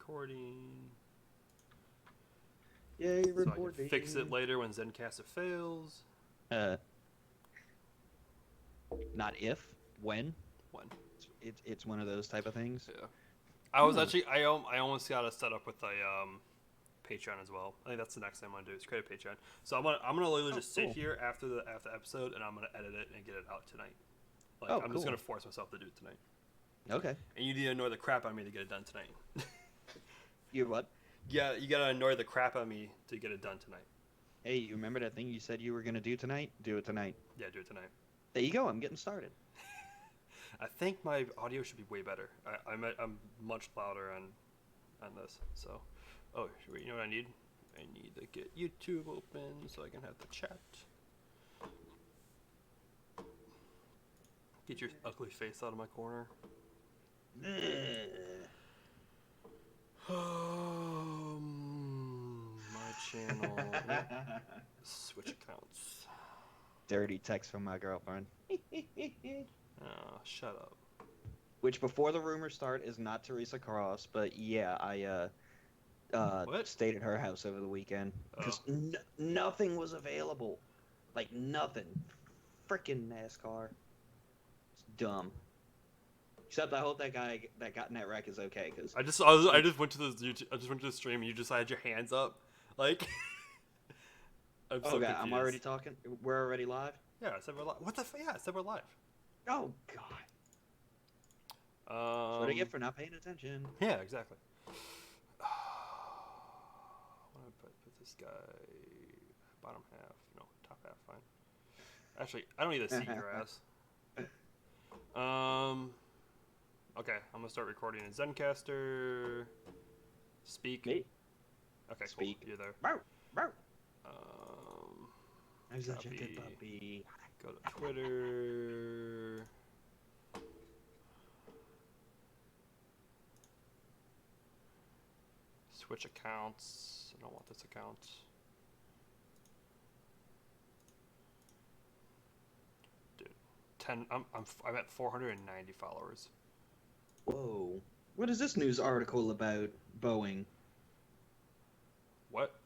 recording. Yay, So I recording. can fix it later when Zencaster fails. Uh, Not if, when. When? It's one of those type of things. Yeah. I was actually I almost got it set up with a Patreon as well. I think that's the next thing I'm gonna do is create a Patreon. So I'm gonna literally just sit here after the episode and I'm gonna edit it and get it out tonight. Like I'm just gonna force myself to do it tonight. Okay. And you need to annoy the crap out of me to get it done tonight. You what? Yeah, you gotta annoy the crap out of me to get it done tonight. Hey, you remember that thing you said you were gonna do tonight? Do it tonight. Yeah, do it tonight. There you go. I'm getting started. I think my audio should be way better. I'm much louder on this. So, you know what I need? I need to get YouTube open so I can have the chat. Get your ugly face out of my corner. My channel. Switch accounts. Dirty text from my girlfriend. Oh, shut up. Which, before the rumors start, is not Teresa Cross, but yeah, I stayed at her house over the weekend because nothing was available, like nothing. Frickin' NASCAR. It's dumb. Except I hope that guy that got in that wreck is okay. Cause I just went to the YouTube, I just went to the stream and you just had your hands up, like. I'm so confused. I'm already talking. We're already live. Yeah, I said we're live. What the? Yeah, I said we're live. Oh God. That's what I get for not paying attention. Yeah, exactly. I want to put this guy bottom half. No, top half. Fine. Actually, I don't need a seat grass. Okay, I'm gonna start recording in Zencaster. Speak. Me? Okay, Speak. Cool. You're there. Bow, bow. There's such a copy. good puppy. Go to Twitter. Switch accounts. I don't want this account. Dude, I'm at 490 followers. Whoa. What is this news article about Boeing? What?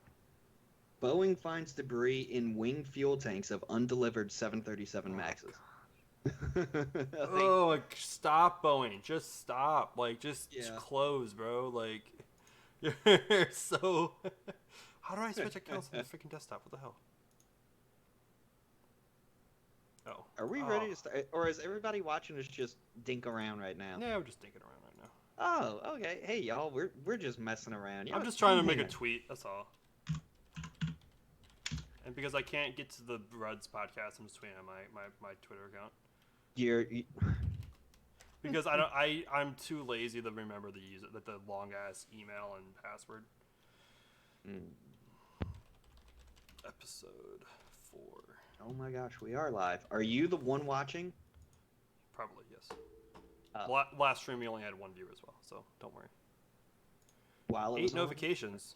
Boeing finds debris in wing fuel tanks of undelivered 737 Maxes. Stop, Boeing. Just stop. Like, just close, bro. Like, you're so... How do I switch accounts on the freaking desktop? What the hell? Oh. Are we ready to start? Or is everybody watching us just dink around right now? Yeah, we're just dinking around right now. Oh, okay. Hey, y'all, we're just messing around. I'm just trying to make a tweet, that's all. And because I can't get to the Ruds podcast, I'm just tweeting on my Twitter account. Because I'm too lazy to remember the long ass email and password. Episode 4. Oh my gosh, we are live. Are you the one watching? Probably, yes. Last stream we only had one viewer as well, so don't worry. While it 8 was notifications.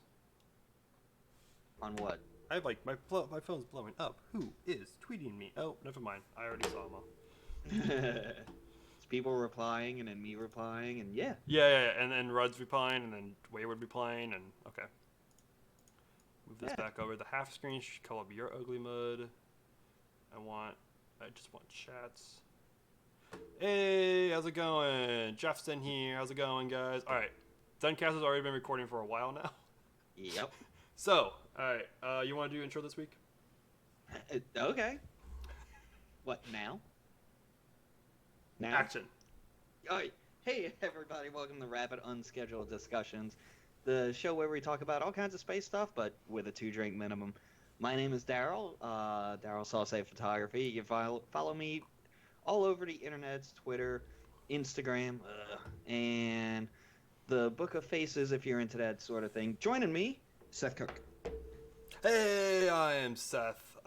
On what? I have my phone's blowing up. Who is tweeting me? Oh, never mind. I already saw them all. It's people replying and then me replying and yeah. Yeah, and then Rud's replying and then Wayward replying and okay. Move this back over the half screen. Call up your ugly mud. I just want chats. Hey, how's it going? Jeff's in here. How's it going, guys? All right, Zencast has already been recording for a while now. Yep. So, all right, you want to do intro this week? Okay. What now? Action. All right. Hey everybody, welcome to Rapid Unscheduled Discussions, the show where we talk about all kinds of space stuff, but with a 2-drink minimum. My name is Daryl. Daryl Sauce Photography. You can follow me all over the internet, Twitter, Instagram, and the Book of Faces if you're into that sort of thing. Joining me, Seth Cook. Hey, I am Seth,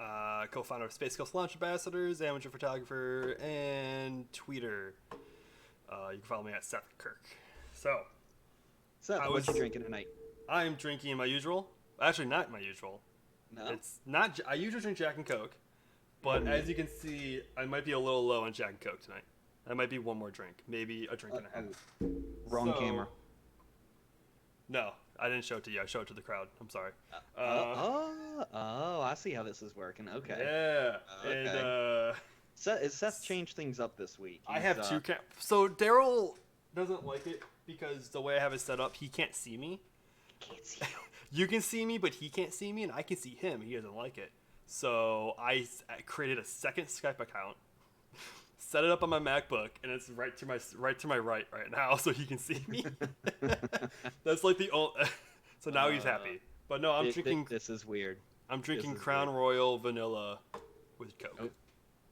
co-founder of Space Coast Launch Ambassadors, amateur photographer, and tweeter. You can follow me at Seth Kirk. So, Seth, what you drinking tonight? I'm drinking my usual. Actually, not my usual. No? It's not. I usually drink Jack and Coke, but as you can see, I might be a little low on Jack and Coke tonight. That might be one more drink, maybe a drink and a half. Wrong camera. No, I didn't show it to you. I showed it to the crowd. I'm sorry. I see how this is working. Okay. Yeah, and Okay. Seth changed things up this week. I He's have two So Daryl doesn't like it because the way I have it set up, he can't see me. can't see you. You can see me, but he can't see me, and I can see him. He doesn't like it. So I created a second Skype account, set it up on my MacBook, and it's right to my right now, so he can see me. That's like the only. So now he's happy. But no, I'm drinking. This is weird. I'm drinking Crown Royal Vanilla with Coke.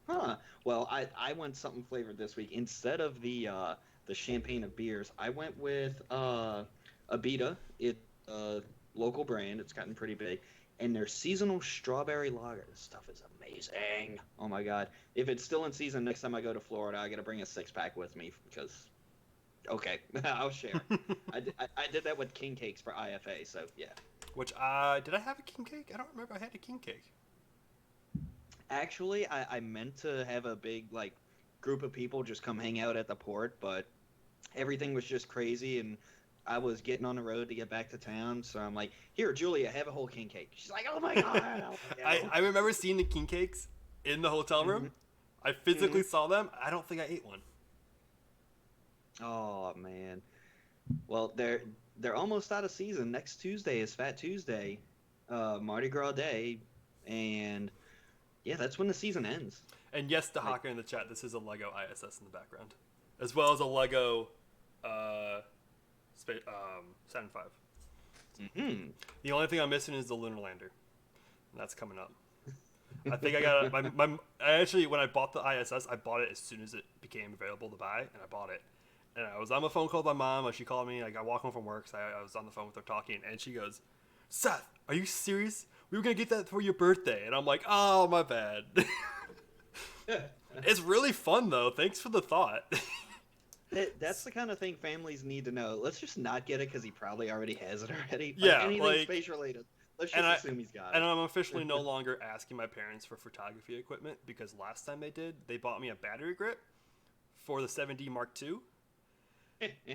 Huh. Well, I went something flavored this week. Instead of the champagne of beers, I went with Abita. It's a local brand. It's gotten pretty big. And their seasonal strawberry lager. This stuff is amazing. Oh my god. If it's still in season next time I go to Florida, I gotta bring a 6-pack with me because okay, I'll share. I did that with king cakes for IFA, so yeah. Which did I have a king cake? I don't remember I had a king cake. Actually, I meant to have a big like group of people just come hang out at the port, but everything was just crazy and I was getting on the road to get back to town, so I'm like, here, Julia, have a whole king cake. She's like, oh my god. I remember seeing the king cakes in the hotel room. Mm-hmm. I physically saw them. I don't think I ate one. Oh man. Well, they're almost out of season. Next Tuesday is Fat Tuesday, Mardi Gras Day, and yeah, that's when the season ends. And yes, to Hawker in the chat, this is a Lego ISS in the background, as well as a Lego Saturn V. Mm-hmm. The only thing I'm missing is the Lunar Lander, and that's coming up. I think I got I actually, when I bought the ISS, I bought it as soon as it became available to buy, and I bought it. And I was on the phone call with my mom, and she called me. Like, I walked home from work, so I was on the phone with her talking, and she goes, "Seth, are you serious? We were gonna get that for your birthday." And I'm like, "Oh, my bad." It's really fun though. Thanks for the thought. That's the kind of thing families need to know. Let's just not get it because he probably already has it already. Yeah, anything space related. Let's just assume he's got it. And I'm officially no longer asking my parents for photography equipment because last time they bought me a battery grip for the 7D Mark II,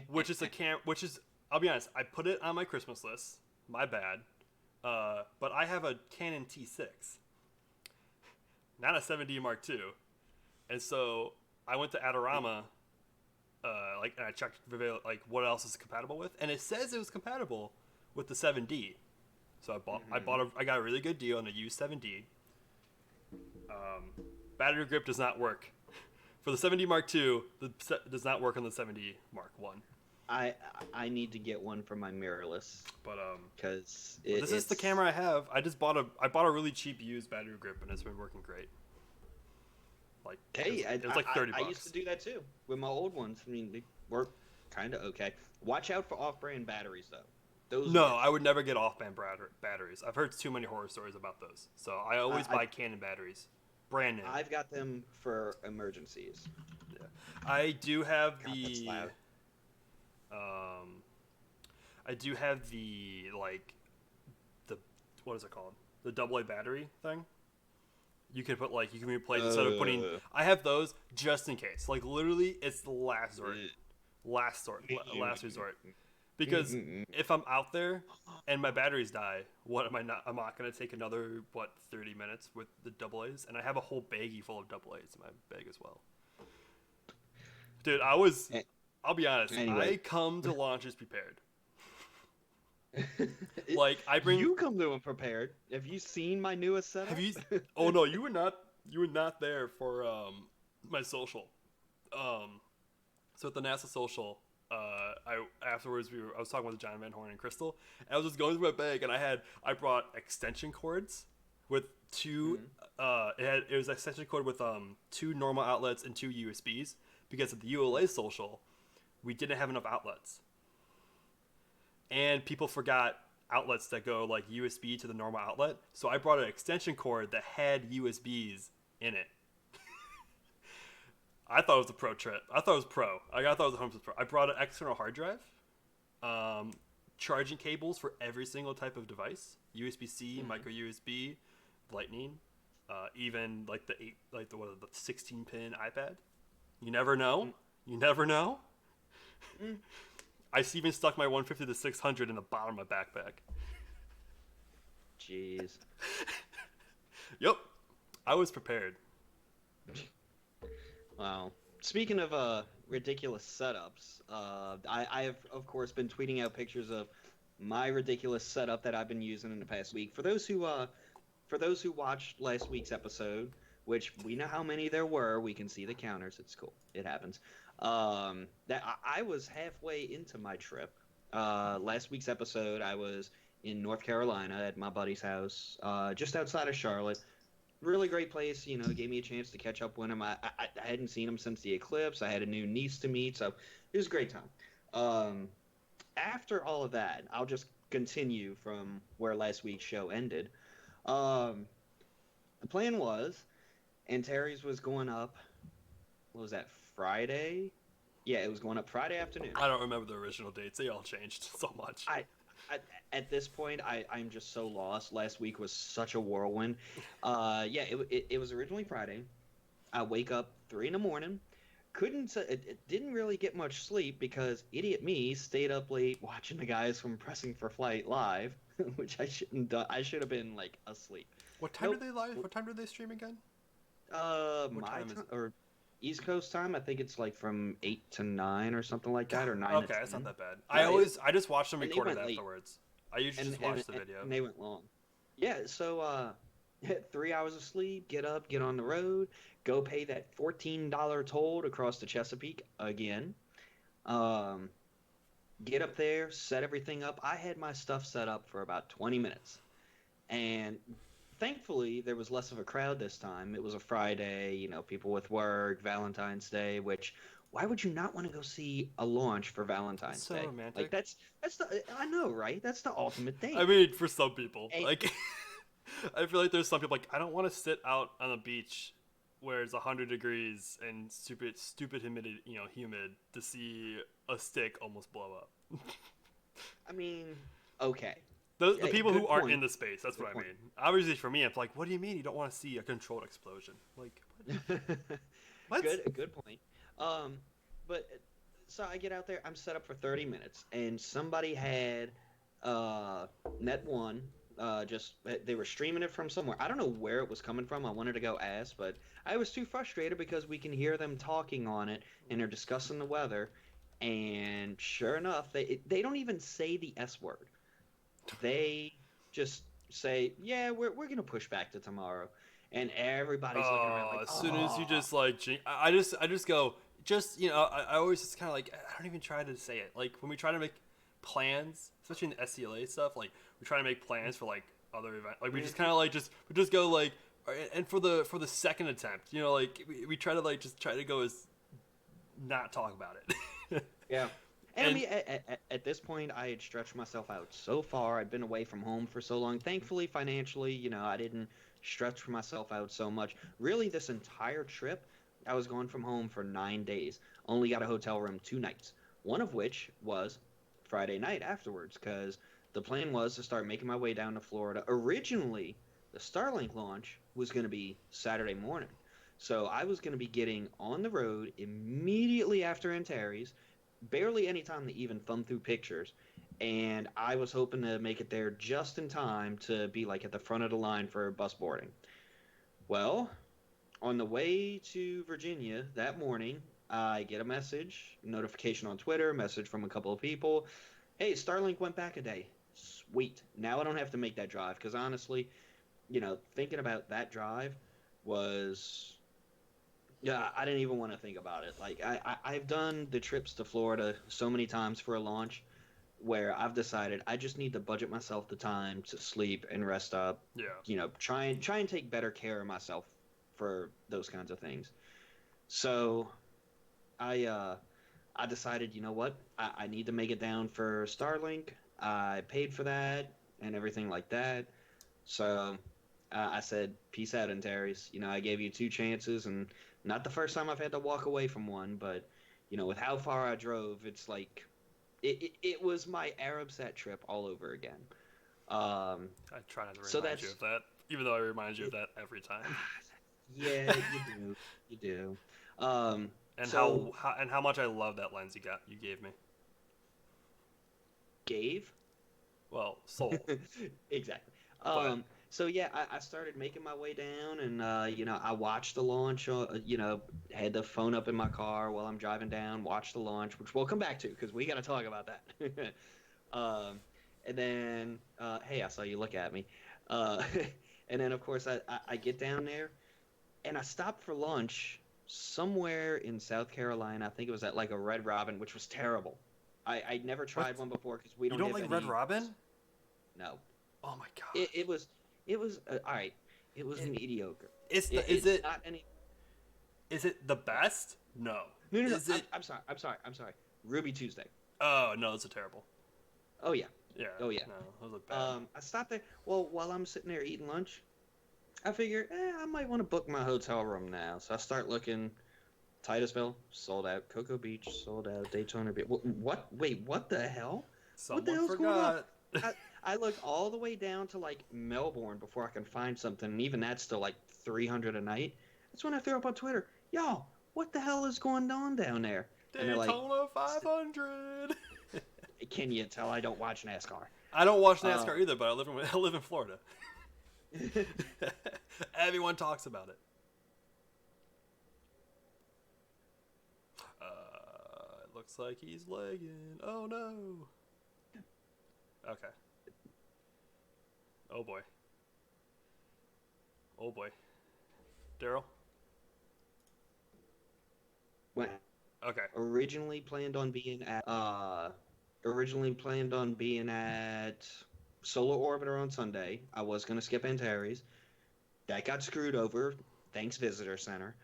which is I'll be honest, I put it on my Christmas list. My bad. But I have a Canon T6, not a 7D Mark II, and so I went to Adorama. And I checked what else is compatible with, and it says it was compatible with the 7D. So I got a really good deal on a used 7D. Battery grip does not work for the 7D Mark II. Does not work on the 7D Mark I. I need to get one for my mirrorless, but because this is the camera I have. I bought a really cheap used battery grip, and it's been working great. Like, hey, it was like $30. I used to do that too with my old ones. I mean, they work kind of okay. Watch out for off-brand batteries, though. I would never get off-brand batteries. I've heard too many horror stories about those. So I always buy Canon batteries, brand new. I've got them for emergencies. Yeah, I do have I do have the what is it called? The AA battery thing. You can put you can replace instead of putting. I have those just in case. Like literally, it's the last resort. Because if I'm out there and my batteries die, what am I not? I'm not gonna take another 30 minutes with the AA's, and I have a whole baggie full of AA's in my bag as well. Dude, I'll be honest. Anyway. I come to launches prepared. You come to them prepared. Have you seen my newest setup? Have you? Oh no, you were not. You were not there for my social. So at the NASA social, I was talking with John Van Horn and Crystal, and I was just going through my bag, and I brought extension cords with two. It was an extension cord with 2 normal outlets and 2 USBs because at the ULA social, we didn't have enough outlets. And people forgot outlets that go like USB to the normal outlet. So I brought an extension cord that had USBs in it. I thought it was a pro trip. I thought it was pro. I thought it was a home pro. I brought an external hard drive, charging cables for every single type of device, USB-C, micro USB, Lightning, even the 16-pin iPad. You never know. You never know. I even stuck my 150 to 600 in the bottom of my backpack. Jeez. Yep, I was prepared. Wow. Speaking of ridiculous setups, I have of course been tweeting out pictures of my ridiculous setup that I've been using in the past week. For those who watched last week's episode, which we know how many there were, we can see the counters. It's cool. It happens. That I was halfway into my trip. Last week's episode, I was in North Carolina at my buddy's house, just outside of Charlotte. Really great place. You know, gave me a chance to catch up with him. I hadn't seen him since the eclipse. I had a new niece to meet, so it was a great time. After all of that, I'll just continue from where last week's show ended. Um, the plan was, Antares was going up. What was that? Friday? Yeah, it was going up Friday afternoon. I don't remember the original dates. They all changed so much. I at this point, I'm just so lost. Last week was such a whirlwind. Yeah, it was originally Friday. I wake up 3 in the morning. It didn't really get much sleep because idiot me stayed up late watching the guys from Pressing for Flight live, which I shouldn't done. I should have been like asleep. What time Nope. did they live? What time did they stream again? What My time is time it? or East Coast time, I think it's like from 8 to 9 or something like that, or 9 to Okay, 10. it's not that bad. No, I just watched them and they recorded went late. afterwards. I usually just watch the video. And they went long. Yeah, so 3 hours of sleep, get up, get on the road, go pay that $14 toll to cross the Chesapeake again. Um, get up there, set everything up. I had my stuff set up for about 20 minutes. And thankfully, there was less of a crowd this time. It was a Friday, you know, people with work, Valentine's Day, which why would you not want to go see a launch for Valentine's So Day? romantic. Like that's the I know, right? That's the ultimate date. I mean, for some people, And- like, I feel like there's some people like I don't want to sit out on the beach where it's 100 degrees and stupid humidity, humid to see a stick almost blow up. I mean, okay. The Yeah, people good who aren't point. in the space, that's Good what I point. mean. Obviously, for me, it's like, what do you mean you don't want to see a controlled explosion? Like, what? Good point. But so I get out there. I'm set up for 30 minutes, and somebody had Net One. Just they were streaming it from somewhere. I don't know where it was coming from. I wanted to go ask, but I was too frustrated because we can hear them talking on it, and they're discussing the weather. And sure enough, they don't even say the S word. They just say, "Yeah, we're gonna push back to tomorrow," and everybody's looking around like, As soon as you "Oh." just like, I just go, I always just kind of like, I don't even try to say it. Like when we try to make plans, especially in the SCLA stuff, like we try to make plans for like other events. Like we just kind of like we just go like, and for the second attempt, like we try to like just try to go as not talk about it. Yeah. And I And- mean, at this point, I had stretched myself out so far. I'd been away from home for so long. Thankfully, financially, I didn't stretch myself out so much. Really, this entire trip, I was gone from home for 9 days. Only got a hotel room 2 nights, one of which was Friday night afterwards, because the plan was to start making my way down to Florida. Originally, the Starlink launch was going to be Saturday morning. So I was going to be getting on the road immediately after Antares, barely any time to even thumb through pictures, and I was hoping to make it there just in time to be like at the front of the line for bus boarding. Well, on the way to Virginia that morning, I get a notification on Twitter, message from a couple of people. Hey, Starlink went back a day. Sweet. Now I don't have to make that drive because honestly, thinking about that drive was. Yeah, I didn't even want to think about it. Like I've done the trips to Florida so many times for a launch where I've decided I just need to budget myself the time to sleep and rest up. Yeah. Try and take better care of myself for those kinds of things. So I decided, you know what? I need to make it down for Starlink. I paid for that and everything like that. So I said, peace out, Antares. I gave you 2 chances, and not the first time I've had to walk away from one, but, with how far I drove, it's like, it was my Arabsat trip all over again. I try not to So remind you that's- of that, even though I remind you of that every time. Yeah, you do. And So- how much I love that lens you gave me. gave. Well, sold. Exactly. But So yeah, I started making my way down, and I watched the launch. Had the phone up in my car while I'm driving down, watched the launch, which we'll come back to because we got to talk about that. um, and then, hey, I saw you look at me. Uh, and then, of course, I get down there, and I stopped for lunch somewhere in South Carolina. I think it was at like a Red Robin, which was terrible. I'd never what? tried one before because we You don't don't have like Red any. Robin? No, Oh my it, gosh. it was it was all right. It was It, mediocre. it's It, the is it's it not any. is it the best? No. No, no, no. Is I'm, it? I'm sorry. I'm sorry. I'm sorry. Ruby Tuesday. Oh no, it's a terrible. Oh yeah. Yeah. Oh yeah. No, those look bad. I stopped there. Well, while I'm sitting there eating lunch, I figure, I might want to book my hotel room now. So I start looking. Titusville sold out. Cocoa Beach sold out. Daytona Beach. What? Wait, what the hell? What the Someone hell's going on? forgot. I, I look all the way down to like Melbourne before I can find something, and even that's still like 300 a night. That's when I throw up on Twitter, yo, what the hell is going on down there? And they're like, Daytona 500. can you tell I don't watch NASCAR? I don't watch Uh, NASCAR either, but I live in Florida. Everyone talks about it. It looks like he's lagging. Oh no. Okay. Oh boy. Oh boy. Daryl. when Okay. originally planned on being at Solar Orbiter on Sunday. I was gonna skip Antares. That got screwed over. Thanks, Visitor Center.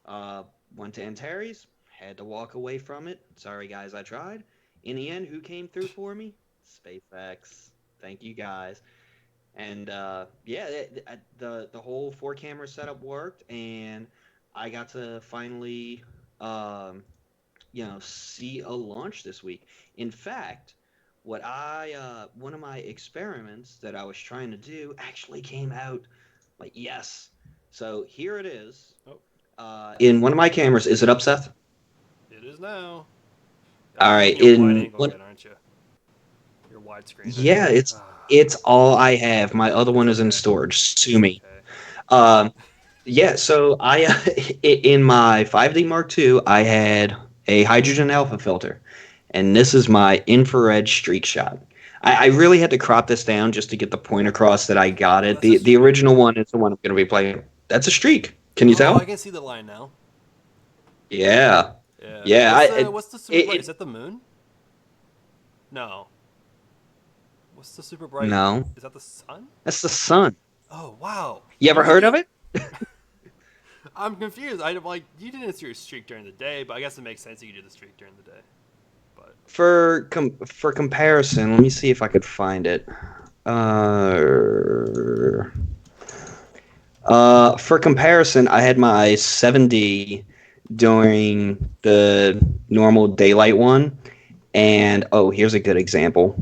Uh, Went to Antares, had to walk away from it. Sorry, guys, I tried. In the end, who came through for me? SpaceX. Thank you, guys. And yeah, the whole four camera setup worked, and I got to finally, um, see a launch this week. In fact, one of my experiments that I was trying to do actually came out. Like, yes. So here it is. Oh, In one of my cameras, is it up, Seth? it is now. All You're right. using your wide In angle what? again, aren't you? Your widescreen. Yeah, it's Ah, it's all I have. My other it's one is in okay. storage. Sue It's me. okay. Um, yeah. So in my 5D Mark II, I had a hydrogen alpha filter, and this is my infrared streak shot. I really had to crop this down just to get the point across that I got Oh, it. that's a The streak. original one is the one I'm going to be playing. That's a streak. Can you Oh, I tell? can see the line now. Yeah, Yeah. yeah. What's the super bright? Is It that the moon? No. What's the super bright? no, Is that the sun? that's the sun. Oh wow. You You ever can heard of do. it? I'm confused. I like you didn't see your streak during the day, but I guess it makes sense you could do the streak during the day. But For comparison, let me see if I could find it. Uh, for comparison, I had my 7D during the normal daylight one, and oh, here's a good example.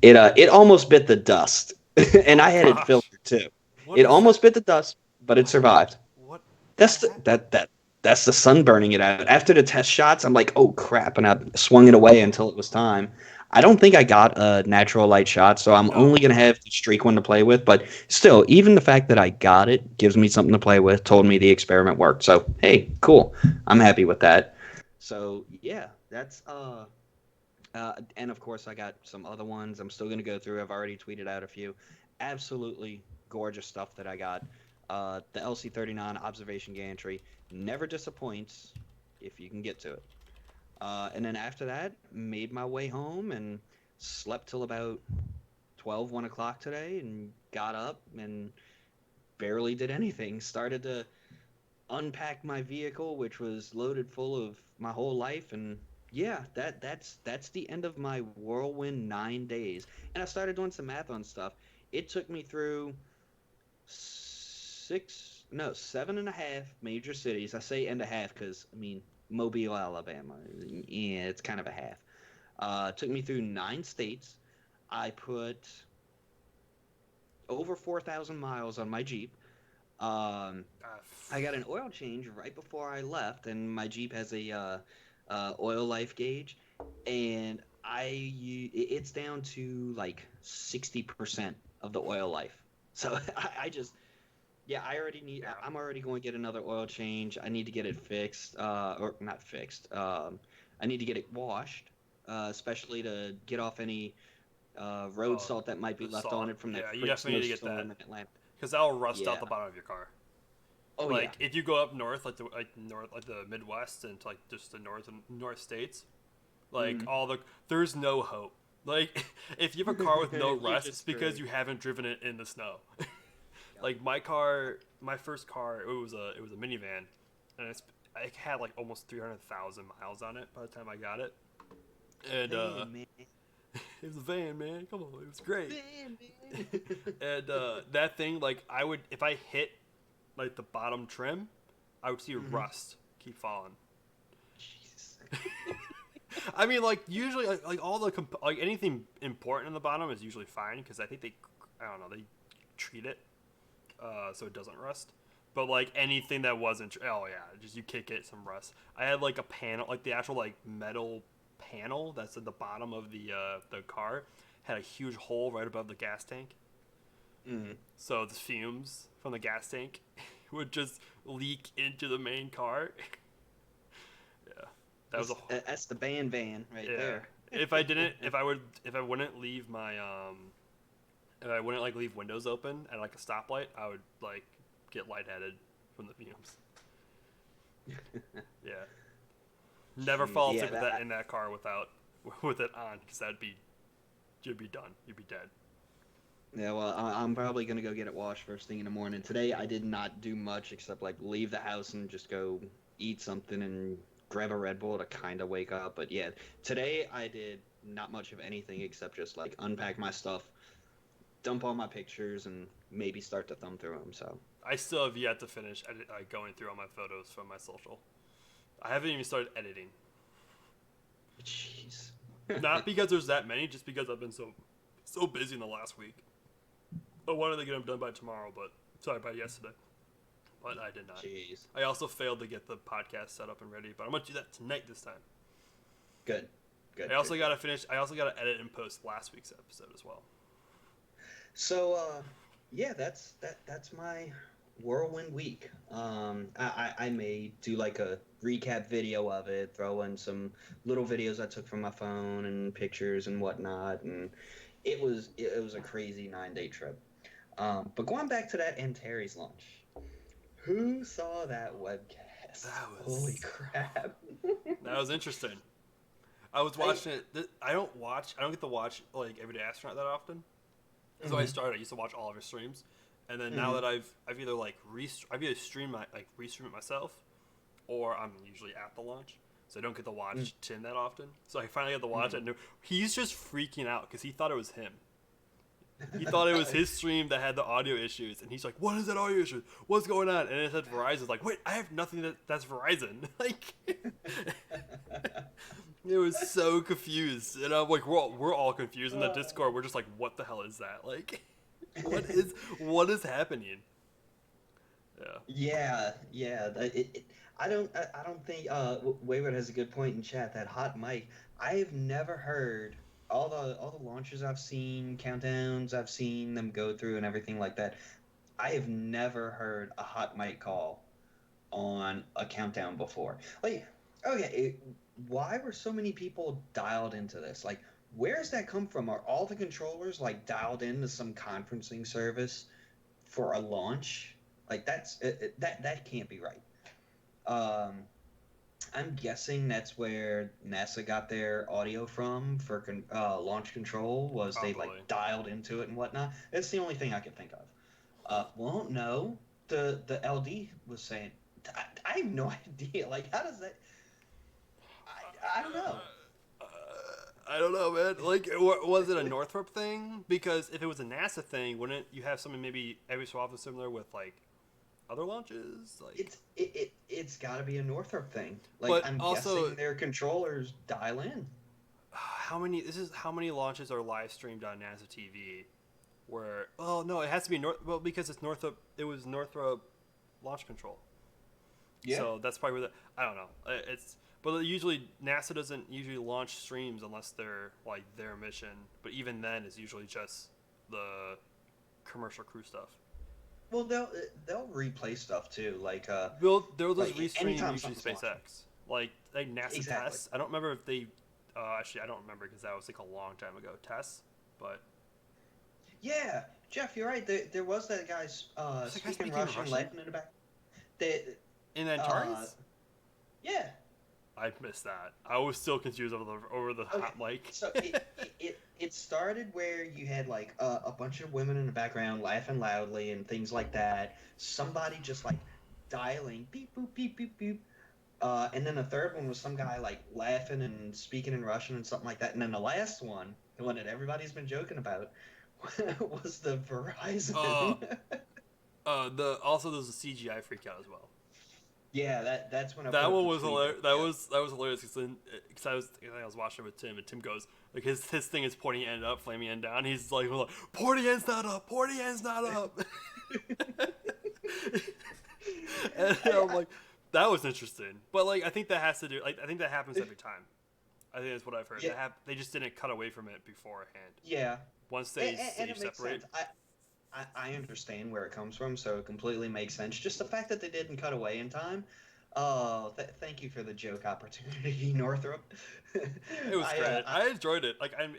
It almost bit the dust, and I oh had it gosh, filtered too. what It is that? almost bit the dust, but it What? survived. What? That's the, Ha- that's the sun burning it out. After the test shots, I'm like, oh crap, and I swung it away until it was time. I don't think I got a natural light shot, so I'm only no. gonna have the streak one to play with. But still, even the fact that I got it gives me something to play with. Told me the experiment worked. So hey, cool. I'm happy with that. So yeah, that's and of course I got some other ones. I'm still gonna go through. I've already tweeted out a few. Absolutely gorgeous stuff that I got. The LC-39 observation gantry never disappoints if you can get to it. And then after that, made my way home and slept till about 1 o'clock today and got up and barely did anything. Started to unpack my vehicle, which was loaded full of my whole life, and yeah, that's the end of my whirlwind 9 days. And I started doing some math on stuff. It took me through six, no, seven and a half major cities. I say and a half because I mean Mobile, Alabama. Yeah, it's kind of a half. Took me through 9 states. I put over 4,000 miles on my Jeep. Um, Uh, I got an oil change right before I left, and my Jeep has a oil life gauge, and it's down to like 60% of the oil life. So I just yeah, I already need. Yeah. I'm already going to get another oil change. I need to get it fixed, or not fixed. I need to get it washed, especially to get off any road Oh, salt that might be the left on salt. it from that Yeah, you freak definitely need to get that snowstorm in Atlanta. because that'll rust out Yeah. the bottom of your car. Oh yeah. Like if you go up north, like the Midwest and to, like just the north states, like Mhm. there's no hope. Like if you have a car with no You're rust, just it's because screwed. you haven't driven it in the snow. Yep. Like my first car, it was a minivan, and it had like almost 300,000 miles on it by the time I got it, and Man, man, it was a van, man. Come on, it was great. man, man. And that thing, like I would, if I hit like the bottom trim, I would see Mhm. rust keep falling. Jesus. I mean, like usually, like all the like anything important in the bottom is usually fine because I think I don't know, they treat it so it doesn't rust. But like anything that wasn't, oh yeah, just you kick it, some rust. I had like a panel, like the actual like metal panel that's at the bottom of the car, had a huge hole right above the gas tank. Mhm. So the fumes from the gas tank would just leak into the main car. Yeah, that was That's the van right yeah. there. If I didn't, if I wouldn't leave my if I wouldn't like leave windows open at like a stoplight, I would like get lightheaded from the fumes. Yeah, never Jeez, fall yeah, asleep with that in that car without with it on because you'd be done. You'd be dead. Yeah, well, I'm probably gonna go get it washed first thing in the morning. Today, I did not do much except like leave the house and just go eat something and grab a Red Bull to kind of wake up. But yeah, today I did not much of anything except just like unpack my stuff, dump all my pictures, and maybe start to thumb through them. So, I still have yet to finish going through all my photos from my social. I haven't even started editing. jeez. Not because there's that many, just because I've been so busy in the last week. I wanted to get them done by tomorrow, but sorry, by yesterday. But I did not. Jeez. I also failed to get the podcast set up and ready, but I'm gonna do that tonight this time. Good. Good. I also good. gotta finish. I also gotta edit and post last week's episode as well. So, yeah, that's my whirlwind week. I may do like a recap video of it, throw in some little videos I took from my phone and pictures and whatnot, and it was a crazy 9 day trip. But going back to that Antares launch, who saw that webcast? Holy crap! That was interesting. I was watching it. I don't get to watch like Everyday Astronaut that often. So I used to watch all of his streams, and then now that I've either like restream it myself, or I'm usually at the launch, so I don't get to watch Tim that often. So I finally got to watch it. And he's just freaking out because he thought it was him. He thought it was his stream that had the audio issues, and he's like, "What is that audio issue? What's going on?" And it said Verizon. Like, wait, I have nothing that's Verizon. Like, it was so confused, and I'm like, we're all confused in the Discord. We're just like, what the hell is that? Like, what is happening? Yeah, yeah. I don't think Wayward has a good point in chat. That hot mic. I've never heard all the launches I've seen, countdowns I've seen them go through, and everything like that. I have never heard a hot mic call on a countdown before. Like, okay, why were so many people dialed into this? Like, where does that come from? Are all the controllers like dialed into some conferencing service for a launch? Like that can't be right. Um, I'm guessing that's where NASA got their audio from for launch control. Was they Probably. like dialed into it and whatnot? That's the only thing I could think of. Well, no, the LD was saying. I have no idea. Like, how does that? I don't know. I don't know, man. Like, was it a Northrop thing? Because if it was a NASA thing, wouldn't you have something maybe every so often similar with like other launches? Like, It's got to be a Northrop thing. Like, but I'm also, guessing their controllers dial in. how many launches are live streamed on NASA TV? Where no, it has to be because it's Northrop. It was Northrop Launch Control. Yeah. So that's probably where I don't know. But usually NASA doesn't usually launch streams unless they're like their mission. But even then, it's usually just the commercial crew stuff. Well, they'll replay stuff too, They'll just like restream anytime usually something's launching. SpaceX, like NASA Exactly. tests. I don't remember if they actually I don't remember because that was like a long time ago tests. But Yeah, Jeff, you're right. There was that guy's is that guy speaking speaking Russian, Russian laughing in the back. They, in uh, Antares? yeah. I missed that. I was still confused over the Okay. hot mic. So it started where you had like a bunch of women in the background laughing loudly and things like that. Somebody just like dialing beep boop beep beep beep. And then the third one was some guy like laughing and speaking in Russian and something like that. And then the last one, the one that everybody's been joking about, was the Uh, Verizon. the also there's a CGI freak out as well. Yeah, that's when I put That up one the was tweet. hilarious. Yeah. That was hilarious because I was watching it with Tim and Tim goes like his thing is pointing end up, flaming end down. He's like pointy end's not up, pointy end's not up. And I'm like, that was interesting. But like I think that has to do I think that happens every time. I think that's what I've heard. Yeah, They just didn't cut away from it beforehand. yeah, Once they and it makes separate. sense. I understand where it comes from, so it completely makes sense. Just the fact that they didn't cut away in time. Oh, thank you for the joke opportunity, Northrup. It was I, great. I I enjoyed it. Like and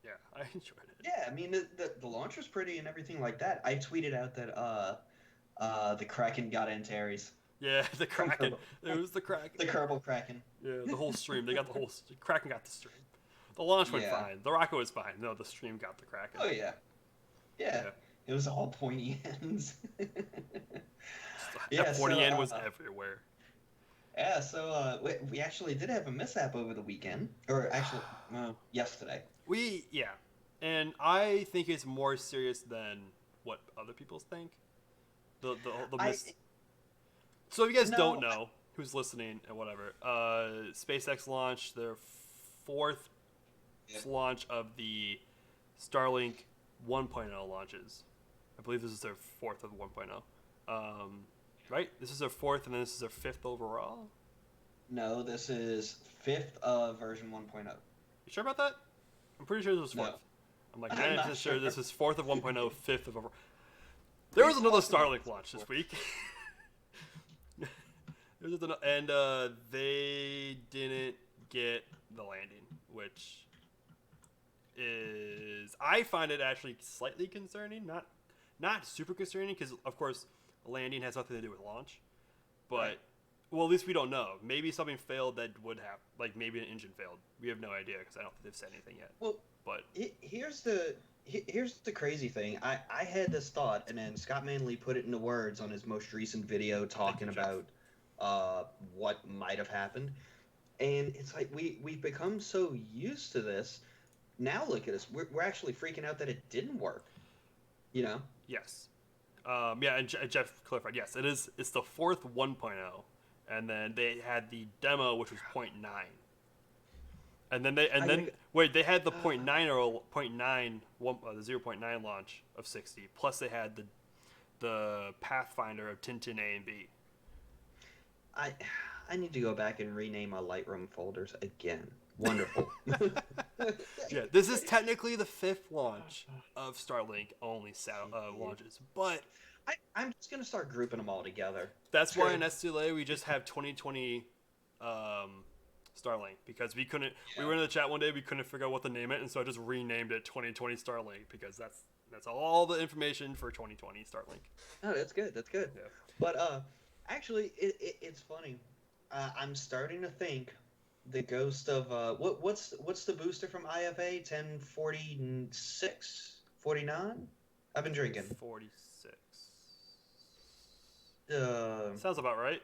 yeah, I enjoyed it. yeah, I mean the launch was pretty and everything like that. I tweeted out that the Kraken got Antares Yeah, the from Kraken. It was the Kraken. the Kerbal Kraken. Yeah, the whole stream. They got the whole Kraken got the stream. The launch went Yeah. fine. The rocket was fine. No, the stream got the Kraken. Oh yeah, yeah. Yeah. It was all pointy ends. That Yeah, pointy end so was everywhere. yeah, so we actually did have a mishap over the weekend, or actually, yesterday. Yeah, and I think it's more serious than what other people think. The I miss. So if you guys don't no, know, who's listening and whatever, SpaceX launched their fourth Yeah. launch of the Starlink 1.0 launches. I believe this is their fourth of 1.0. Right? This is their fourth, and then this is their fifth overall. no, this is fifth of version 1.0. You sure about that? I'm pretty sure this was fourth. No, I'm like I'm 90% not sure sure. this is fourth of 1.0, fifth of overall. There was another Starlink launch this week. And they didn't get the landing, which is I find it actually slightly concerning. Not super concerning because of course landing has nothing to do with launch, but Right. well at least we don't know. Maybe something failed that would have like maybe an engine failed. We have no idea because I don't think they've said anything yet. Well, But here's the crazy thing. I had this thought, and then Scott Manley put it into words on his most recent video talking Jeff. about what might have happened. And it's like we've become so used to this. Now look at us. We're actually freaking out that it didn't work. You know? yes, yeah, and Jeff clarified. Yes, it is. It's the fourth 1.0, and then they had the demo which was 0.9. And then wait, they had the 0.9 or 0.9 the 0.9 launch of 60. Plus they had the Pathfinder of Tintin A and B. I need to go back and rename my Lightroom folders again. Wonderful. Yeah, this is technically the fifth launch of Starlink only launches, but I'm just gonna start grouping them all together. that's why in STLA we just have 2020 Starlink because we couldn't. We were in the chat one day, we couldn't figure out what to name it, and so I just renamed it 2020 Starlink because that's all the information for 2020 Starlink. Oh, that's good. That's good. Yeah. But actually, it's funny. I'm starting to think the ghost of what's the booster from IFA 1046 49? I've been drinking. 46. Uh, Sounds about right.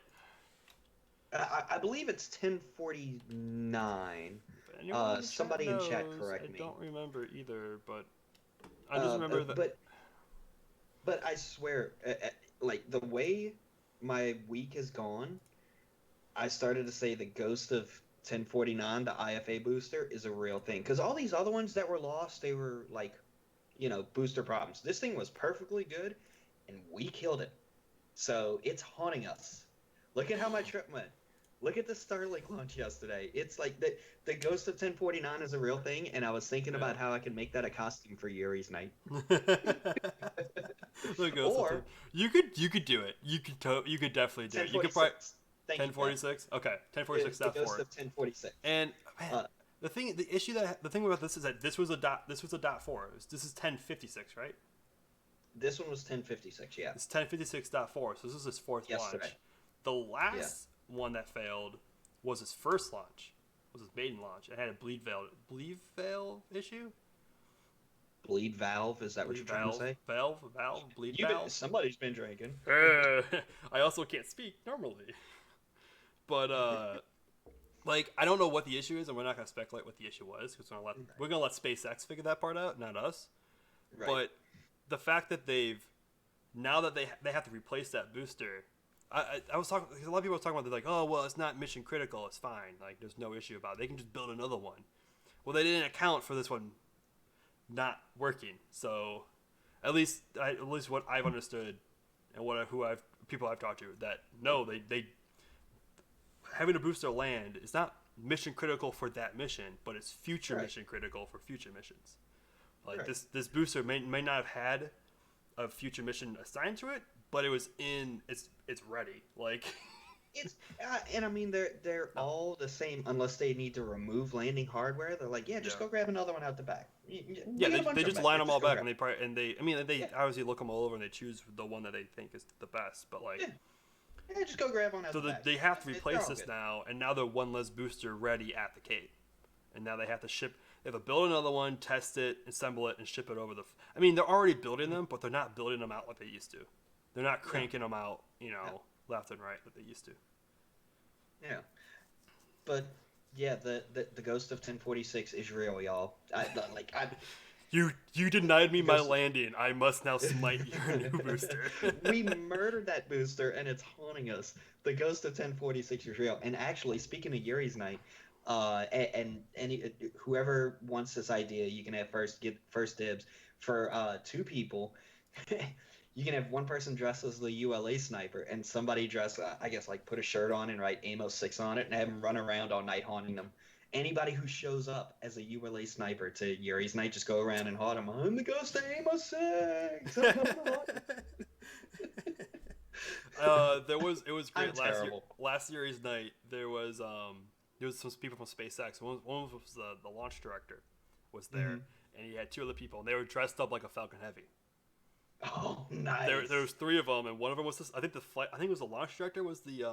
I believe it's 1049. If anyone in the Somebody in chat knows, correct I me. don't remember either, but I just remember that. But I swear, like the way my week has gone, I started to say the ghost of 1049, the IFA booster, is a real thing. Because all these other ones that were lost, they were like, booster problems. This thing was perfectly good, and we killed it. So it's haunting us. Look at how my trip went. Look at the Starlink launch yesterday. It's like the Ghost of 1049 is a real thing, and I was thinking Yeah. about how I can make that a costume for Yuri's night. The ghost of 10. Or You could do it. You could definitely do it. You could probably 1046. Thank you, Dad. 1046. Okay, The Ghost 1046.4. of 1046. And man, Uh, the thing about this is that this was a dot four. This is 1056, right? this one was 1056. Yeah, It's 1056.4. So this is his fourth yesterday. launch. The last one that failed was his first launch. Was his maiden launch. It had a bleed veil issue. Bleed valve. Is that what you're trying to say? Valve, bleed valve. Somebody's been drinking. I also can't speak normally. But like I don't know what the issue is, and we're not gonna speculate what the issue was because we're gonna let SpaceX figure that part out, not us. Right. But the fact that now that they have to replace that booster, I was talking because a lot of people were talking about they're like, oh well, it's not mission critical, it's fine, like there's no issue about it. They can just build another one. Well, they didn't account for this one not working, so at least what I've understood and people I've talked to that no they having a booster land is not mission critical for that mission, but it's future mission critical for future missions. Like this booster may not have had a future mission assigned to it, but it was it's ready. Like It's and I mean they're all the same unless they need to remove landing hardware. They're like, just go grab another one out the back. They just line them all back and they obviously look them all over and they choose the one that they think is the best. But like, just go grab one out the back. So they have to replace this now, and now they're one less booster ready at the Cape, and now they have to ship. They have to build another one, test it, assemble it, and ship it over I mean, they're already building them, but they're not building them out like they used to. They're not cranking them out, left and right like they used to. Yeah, but yeah, the Ghost of 1046 is real, y'all. You denied me my landing. I must now smite your new booster. We murdered that booster, and it's haunting us. The Ghost of 1046 is real. And actually, speaking of Yuri's night, and whoever wants this idea, you can have get first dibs for 2 people. You can have one person dress as the ULA sniper, and somebody dress, I guess, like put a shirt on and write Amos 6 on it, and have him run around all night haunting them. Anybody who shows up as a ULA sniper to Yuri's night, just go around and haunt him. I'm the ghost of Amos 6. It was great terrible. last Yuri's night. There was some people from SpaceX. One was the launch director was there, and he had 2 other people, and they were dressed up like a Falcon Heavy. Oh, nice. There was 3 of them, and one of them was this. I think it was the launch director was the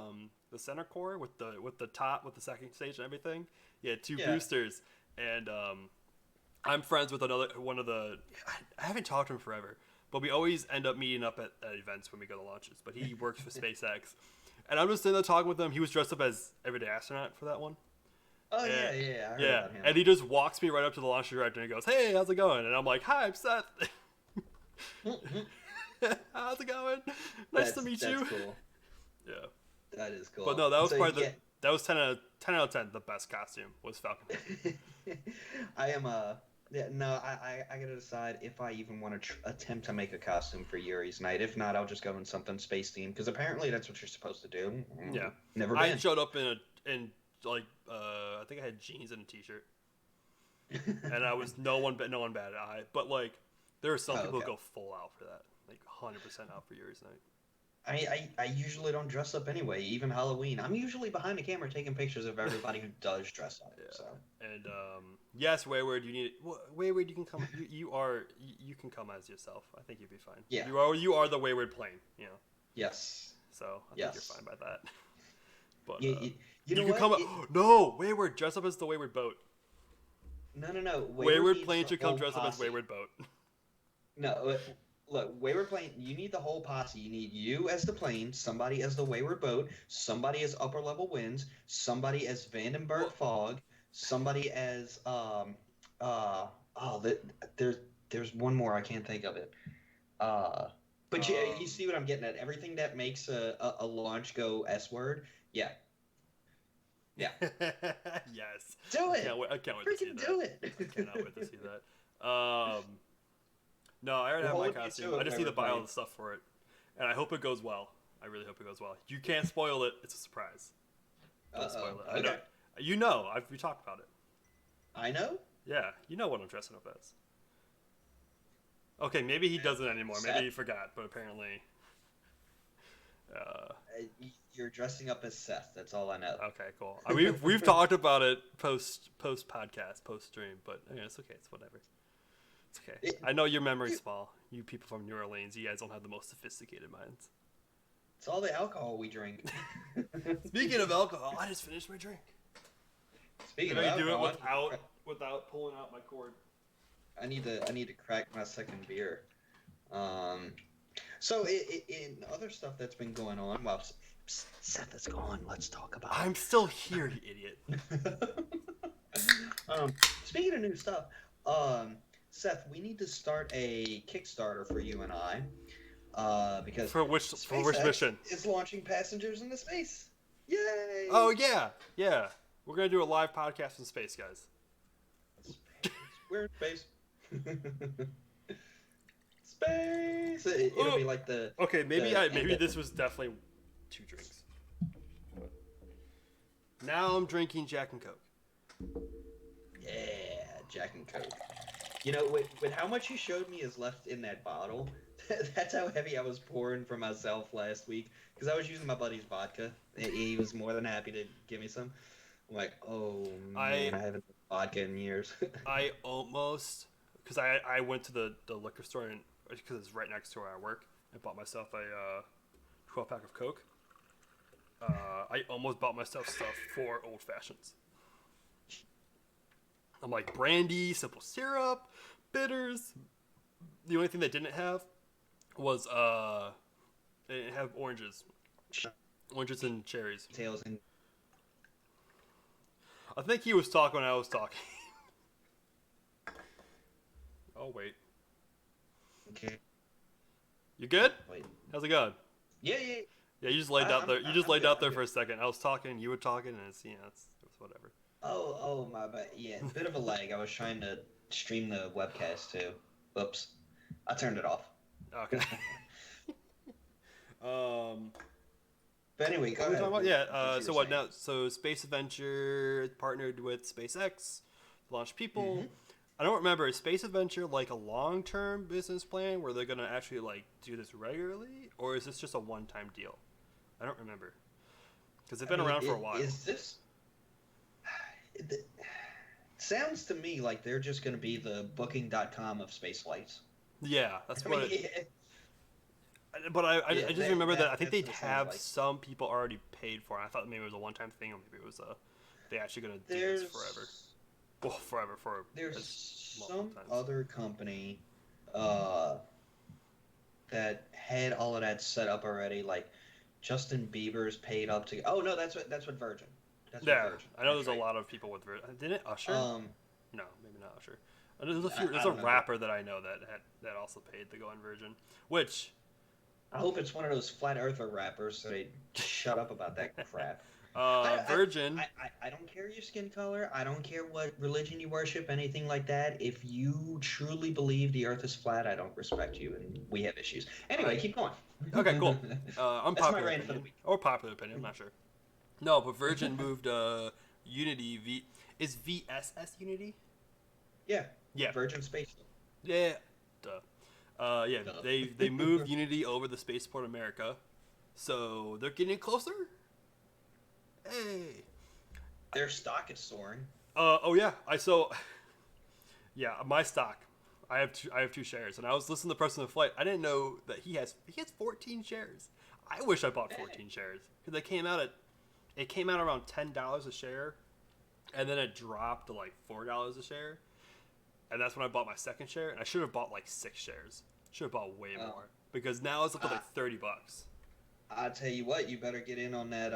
center core with the top with the second stage and everything. He had 2 boosters, and I'm friends with one of the. I haven't talked to him forever, but we always end up meeting up at events when we go to launches. But he works for SpaceX, and I'm just sitting there talking with him. He was dressed up as everyday astronaut for that one. Oh, I heard about him. And he just walks me right up to the launch director and he goes, "Hey, how's it going?" And I'm like, "Hi, I'm Seth." How's it going? Nice to meet you. That's cool. Yeah. That is cool. But no, that was that was 10 out of 10. The best costume was Falcon. I am I gotta decide if I even want to attempt to make a costume for Yuri's night. If not, I'll just go in something space themed because apparently that's what you're supposed to do. Yeah. Never been. I showed up in I think I had jeans and a t-shirt, and I was no one batted an eye. But like, there are some people who go full out for that, like 100% out for Yuri's night. I usually don't dress up anyway, even Halloween. I'm usually behind the camera taking pictures of everybody who does dress up. Yeah. So. And yes, Wayward, Wayward, you can come. You can come as yourself. I think you'd be fine. Yeah. You are the Wayward plane. Yes. So I think you're fine by that. But you know can what? come. No, Wayward, dress up as the Wayward boat. No. Wayward plane should come dress up as Wayward boat. No. Look, Wayward plane, you need the whole posse. You need you as the plane, somebody as the Wayward boat, somebody as upper level winds, somebody as Vandenberg fog, somebody as there's one more, I can't think of it. But you see what I'm getting at. Everything that makes a launch go S-word, yeah. Yes. Do it. I can't wait to see that. Freaking do it. I cannot wait to see that. No, I already have my costume. I just need to buy all the stuff for it. And I hope it goes well. I really hope it goes well. You can't spoil it. It's a surprise. Don't spoil it. Okay. You know. We talked about it. I know. Yeah, you know what I'm dressing up as. Okay, maybe he doesn't anymore. Seth? Maybe he forgot, but apparently. You're dressing up as Seth. That's all I know. Okay, cool. We've talked about it post podcast, post stream, but it's okay. It's whatever. It's okay. I know your memory's small. You people from New Orleans, you guys don't have the most sophisticated minds. It's all the alcohol we drink. Speaking of alcohol, I just finished my drink. Speaking Did of I do alcohol, it without pulling out my cord? I need to crack my second beer. So in other stuff that's been going on, while Seth is gone, let's talk about. I'm still here, you idiot. Speaking of new stuff, Seth, we need to start a Kickstarter for you and I, because for which SpaceX mission? is launching passengers into space. Yay! Oh yeah. We're gonna do a live podcast in space, guys. We're in space. Space. It'll be like the. Okay, maybe this was definitely 2 drinks. Now I'm drinking Jack and Coke. Yeah, Jack and Coke. You know, with how much you showed me is left in that bottle, that's how heavy I was pouring for myself last week. Because I was using my buddy's vodka. He was more than happy to give me some. I'm like, oh man, I haven't had vodka in years. I almost, because I went to the liquor store, and because it's right next to where I work, I bought myself a 12-pack of Coke. I almost bought myself stuff for Old Fashions. I'm like, brandy, simple syrup, bitters. The only thing they didn't have was they didn't have oranges and cherries. Tails and. I think he was talking when I was talking. Oh wait. Okay. You good? Wait. How's it going? Yeah. Yeah, you just laid out there. You just laid out there for a second. I was talking, you were talking, and it's it's whatever. Oh my bad. Yeah, a bit of a lag. I was trying to stream the webcast too. Oops. I turned it off. Okay. But anyway, go What are we ahead. talking about? Yeah. So what now? So Space Adventure partnered with SpaceX to launch people. Mm-hmm. I don't remember. Is Space Adventure like a long-term business plan where they're gonna actually like do this regularly, or is this just a one-time deal? I don't remember because they've been around for a while. Is this? It sounds to me like they're just going to be the Booking.com of space flights. Yeah, that's what. But I just remember that I think they'd have like. Some people already paid for it. I thought maybe it was a one-time thing, or maybe it was they actually going to do this forever. Well, forever for. There's some other company that had all of that set up already. Like Justin Bieber's paid up to. Oh no, that's what Virgin. That's yeah, what Virgin. I know there's a lot of people with Virgin. Didn't Usher? No, maybe not Usher. There's a few. There's a rapper that I know that also paid to go on Virgin, which. I hope it's one of those flat earther rappers so they shut up about that crap. Virgin. I don't care your skin color. I don't care what religion you worship, anything like that. If you truly believe the earth is flat, I don't respect you, and we have issues. Anyway, keep going. Okay, cool. That's my rant for the week. Or popular opinion, I'm not sure. No, but Virgin moved Unity. Is VSS Unity? Yeah. Yeah. Virgin Space. Yeah. Duh. They moved Unity over the Spaceport America, so they're getting closer. Hey, their stock is soaring. My stock. I have 2 shares, and I was listening to the person in the flight. I didn't know that he has 14 shares. I wish I bought 14 shares because it came out around $10 a share, and then it dropped to like $4 a share. And that's when I bought my second share, and I should have bought like 6 shares. Should have bought way more because now it's up to like $30. I tell you what, you better get in on that